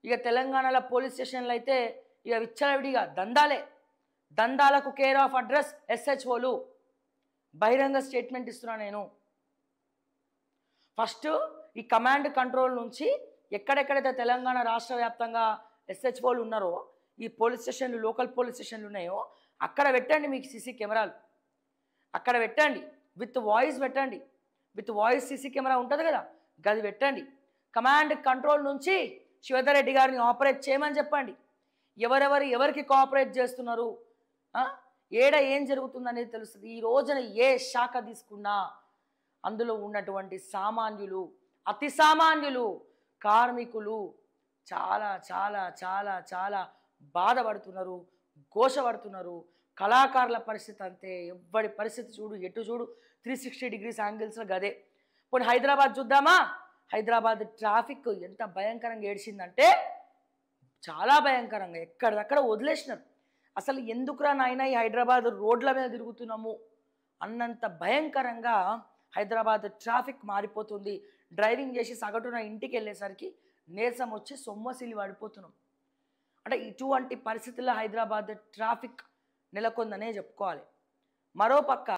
ఇక తెలంగాణలో పోలీస్ స్టేషన్లు అయితే ఇక విచ్చలవిడిగా దందాలే. దందాలకు కేర్ ఆఫ్ అడ్రస్ ఎస్హెచ్ఓలు. బహిరంగ స్టేట్మెంట్ ఇస్తున్నా నేను. ఫస్ట్ ఈ కమాండ్ కంట్రోల్ నుంచి ఎక్కడెక్కడైతే తెలంగాణ రాష్ట్ర వ్యాప్తంగా ఎస్హెచ్ఓలు ఉన్నారో, ఈ పోలీస్ స్టేషన్లు, లోకల్ పోలీస్ స్టేషన్లు ఉన్నాయో అక్కడ పెట్టండి మీకు సీసీ కెమెరాలు. అక్కడ పెట్టండి, విత్ వాయిస్ పెట్టండి. విత్ వాయిస్ సీసీ కెమెరా ఉంటుంది కదా, గది పెట్టండి. కమాండ్ కంట్రోల్ నుంచి శివధర్ రెడ్డి గారిని ఆపరేట్ చేయమని చెప్పండి. ఎవరికి కోఆపరేట్ చేస్తున్నారు, ఏడ ఏం జరుగుతుందనేది తెలుస్తుంది. ఈ రోజున ఏ శాఖ తీసుకున్నా అందులో ఉన్నటువంటి సామాన్యులు, అతి సామాన్యులు, కార్మికులు చాలా చాలా చాలా చాలా బాధపడుతున్నారు, ఘోషపడుతున్నారు. కళాకారుల పరిస్థితి అంతే. ఎవ్వడి పరిస్థితి చూడు, ఎటు చూడు 360 డిగ్రీస్ యాంగిల్స్లో గదే. పోనీ హైదరాబాద్ చూద్దామా? హైదరాబాద్ ట్రాఫిక్ ఎంత భయంకరంగా ఏడ్చిందంటే చాలా భయంకరంగా, ఎక్కడిదక్కడ వదిలేసినారు. అసలు ఎందుకురా నాయన ఈ హైదరాబాద్ రోడ్ల మీద తిరుగుతున్నాము అన్నంత భయంకరంగా హైదరాబాద్ ట్రాఫిక్ మారిపోతుంది. డ్రైవింగ్ చేసి సగటున ఇంటికి వెళ్ళేసరికి నీరసం వచ్చి సొమ్మసిలి పడిపోతున్నాం. అంటే ఇటువంటి పరిస్థితుల్లో హైదరాబాద్ ట్రాఫిక్ నెలకొందనే చెప్పుకోవాలి. మరోపక్క